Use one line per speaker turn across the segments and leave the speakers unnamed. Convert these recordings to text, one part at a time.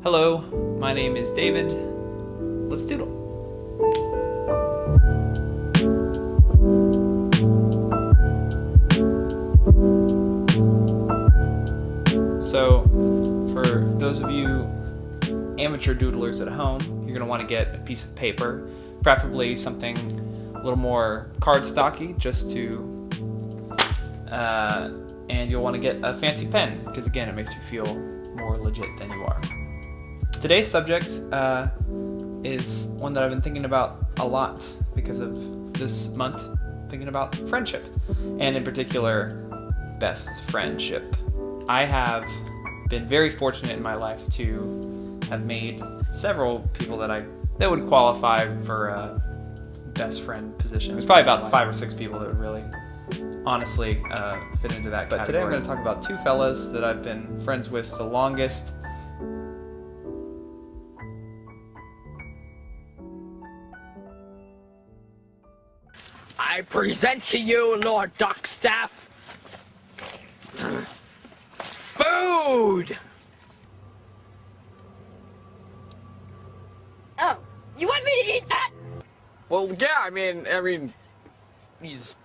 Hello, my name is David. Let's doodle. So, for those of you amateur doodlers at home, you're going to want to get a piece of paper, preferably something a little more cardstocky, just to, and you'll want to get a fancy pen, because again, it makes you feel more legit than you are. Today's subject is one that I've been thinking about a lot because of this month, thinking about friendship, and in particular, best friendship. I have been very fortunate in my life to have made several people that would qualify for a best friend position. There's probably about 5 or 6 people that would really honestly fit into that category. But today I'm going to talk about 2 fellas that I've been friends with the longest.
I present to you, Lord Duckstaff, food!
Oh, you want me to eat that?
Well, yeah, I mean, he's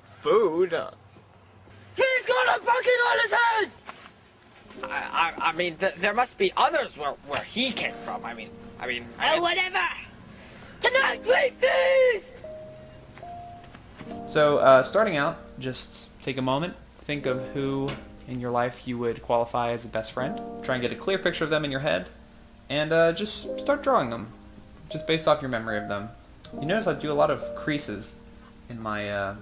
food.
He's got a bucket on his head!
I mean, there must be others where he came from. I mean.
Oh, whatever! Tonight we feast!
So, starting out, just take a moment, think of who in your life you would qualify as a best friend. Try and get a clear picture of them in your head, and just start drawing them, just based off your memory of them. You notice I do a lot of creases in my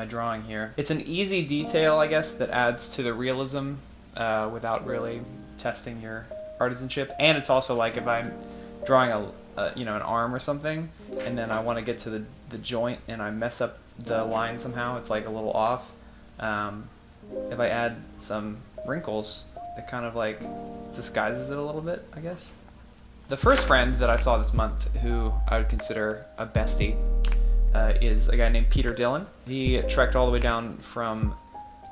drawing here. It's an easy detail, I guess, that adds to the realism without really testing your artisanship. And it's also like if I'm drawing an arm or something, and then I want to get to the joint and I mess up the line somehow, it's like a little off. If I add some wrinkles, it kind of like disguises it a little bit, I guess. The first friend that I saw this month who I would consider a bestie is a guy named Peter Dillon. He trekked all the way down from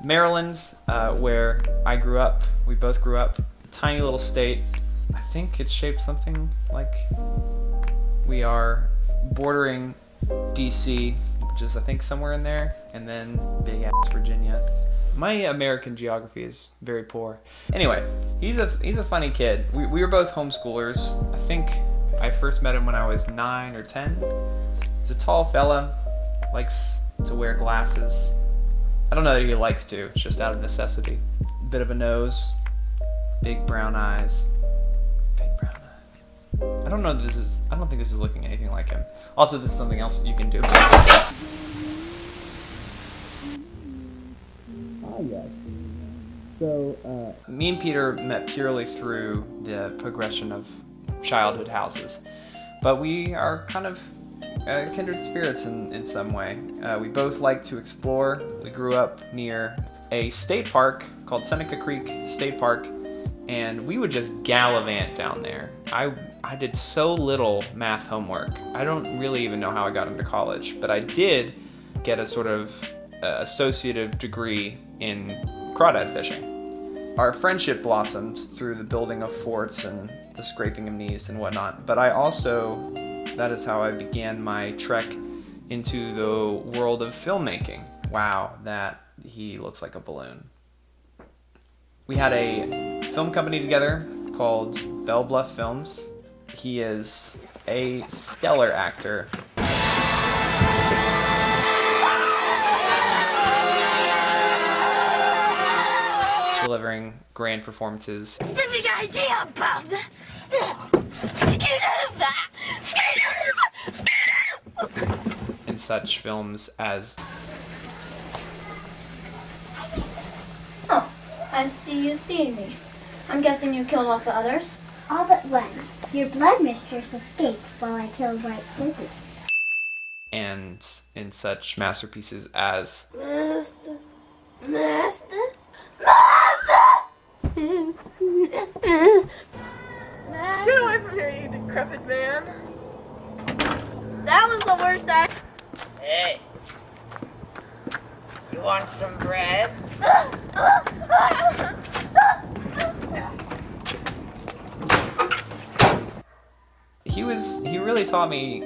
Maryland, where I grew up. We both grew up. A tiny little state. I think it's shaped something like we are bordering DC, which is I think somewhere in there, and then big ass Virginia. My American geography is very poor. Anyway, he's a funny kid. We were both homeschoolers. I think I first met him when I was 9 or 10. He's a tall fella, likes to wear glasses. I don't know that he likes to, it's just out of necessity. Bit of a nose, big brown eyes. I don't think this is looking anything like him. Also, this is something else you can do. So, me and Peter met purely through the progression of childhood houses. But we are kind of kindred spirits in some way. We both like to explore. We grew up near a state park called Seneca Creek State Park, and we would just gallivant down there. I did so little math homework. I don't really even know how I got into college, but I did get a sort of associative degree in crawdad fishing. Our friendship blossomed through the building of forts and the scraping of knees and whatnot, but that is how I began my trek into the world of filmmaking. Wow, he looks like a balloon. We had a film company together called Bell Bluff Films. He is a stellar actor. Delivering grand performances.
The big idea, Bob!
In such films as...
Oh, I see you see me. I'm guessing you killed off the others?
All but one. Your blood mistress escaped while I killed White Sissy.
And in such masterpieces as...
Master!
Get away from here, you decrepit man.
That was the worst act.
Hey, you want some bread?
really taught me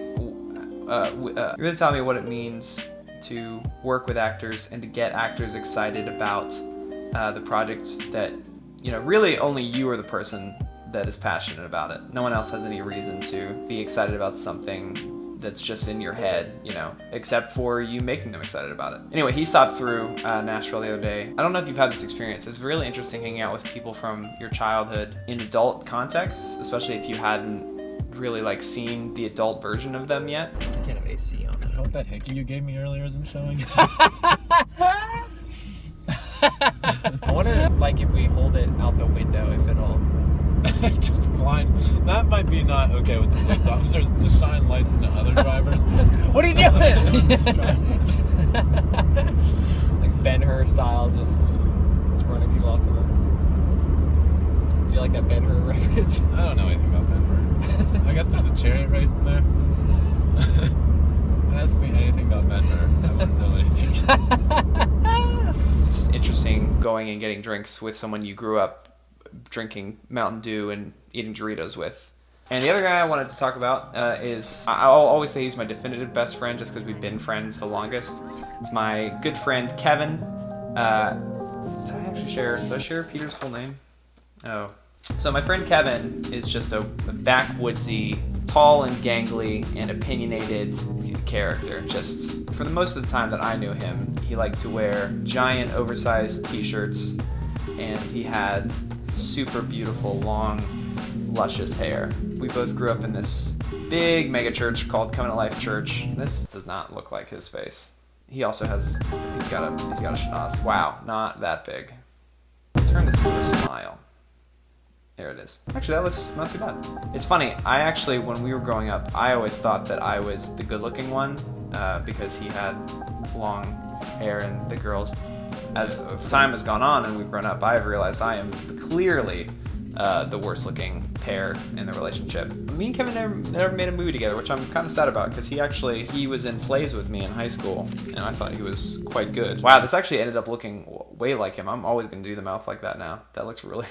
what it means to work with actors and to get actors excited about the projects that, you know, really only you are the person that is passionate about it. No one else has any reason to be excited about something that's just in your head, you know, except for you making them excited about it. Anyway, he stopped through Nashville the other day. I don't know if you've had this experience. It's really interesting hanging out with people from your childhood in adult contexts, especially if you hadn't really like seen the adult version of them yet.
I can't have AC on it.
What that hickey you gave me earlier isn't showing?
I wonder, like, if we hold it out the window, if it'll...
Just blind. That might be not okay with the police officers to shine lights into other drivers.
What are you doing? Like Ben-Hur style, just running people off the road. Do you like that Ben-Hur reference?
I don't know anything about Ben-Hur. I guess there's a chariot race in there. Ask me anything about Ben-Hur. I wouldn't know anything.
It's interesting going and getting drinks with someone you grew up drinking Mountain Dew and eating Doritos with. And the other guy I wanted to talk about is, I'll always say he's my definitive best friend just because we've been friends the longest. It's my good friend Kevin. Did I share Peter's whole name? Oh. So my friend Kevin is just a backwoodsy, tall and gangly and opinionated character. Just for the most of the time that I knew him, he liked to wear giant oversized t-shirts and he had super beautiful, long, luscious hair. We both grew up in this big mega church called Covenant Life Church. This does not look like his face. He also has, he's got a schnoz. Wow, not that big. Turn this into a smile. There it is. Actually, that looks not too bad. It's funny, I actually, when we were growing up, I always thought that I was the good-looking one because he had long hair and the girls. As time has gone on and we've grown up, I've realized I am clearly the worst looking pair in the relationship. Me and Kevin never made a movie together, which I'm kind of sad about because he was in plays with me in high school and I thought he was quite good. Wow, this actually ended up looking way like him. I'm always going to do the mouth like that now. That looks really,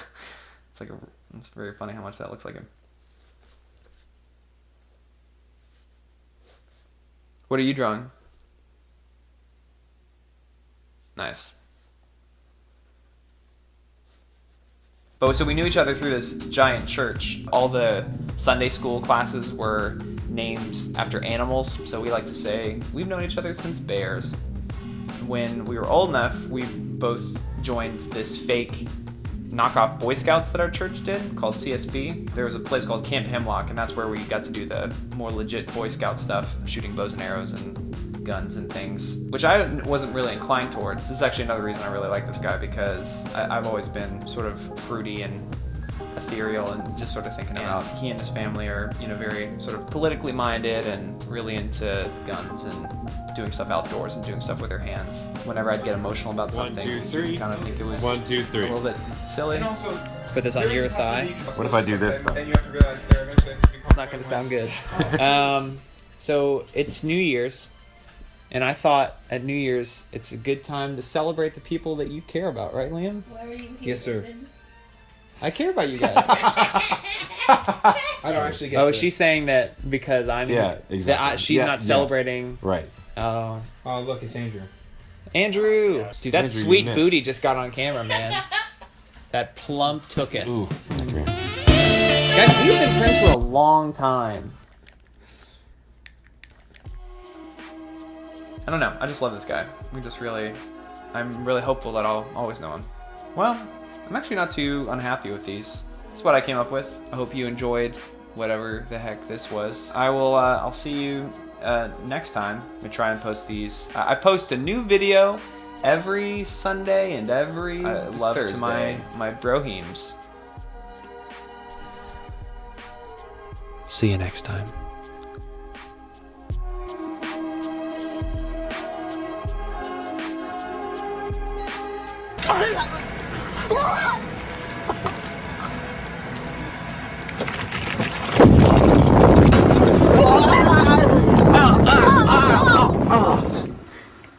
it's very funny how much that looks like him. What are you drawing? Nice. But so we knew each other through this giant church. All the Sunday school classes were named after animals, so we like to say we've known each other since bears. When we were old enough, we both joined this fake knockoff Boy Scouts that our church did called CSB. There was a place called Camp Hemlock, and that's where we got to do the more legit Boy Scout stuff, shooting bows and arrows and guns and things, which I wasn't really inclined towards. This is actually another reason I really like this guy because I've always been sort of fruity and ethereal and just sort of thinking about he and his family are, you know, very sort of politically minded and really into guns and doing stuff outdoors and doing stuff with their hands. Whenever I'd get emotional about something,
1, 2, 3.
kind of think it was
1, 2, 3.
a little bit silly.
And also,
Put this on your thigh.
What if I do this though?
then you have to realize there eventually has to become
It's not going to sound good. So it's New Year's, and I thought at New Year's it's a good time to celebrate the people that you care about, right, Liam?
Where are you?
Yes, sir.
I care about you guys.
I don't actually get
Oh,
that.
she's saying that because I'm.
Yeah, exactly.
She's
Yeah,
not
yes.
celebrating.
Right.
Oh,
Oh, look, it's Andrew.
Andrew, dude, that
Andrew,
sweet
you
booty
missed.
just got on camera, man. That plump took us.
Ooh. Okay.
Guys, we've been friends for a long time. I don't know. I just love this guy. I'm really hopeful that I'll always know him. Well, I'm actually not too unhappy with these. This is what I came up with. I hope you enjoyed whatever the heck this was. I'll see you next time. I'm gonna try and post these. I post a new video every Sunday and every love Thursday. To my brohemes. See you next time.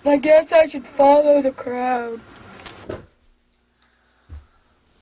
I guess I should follow the crowd.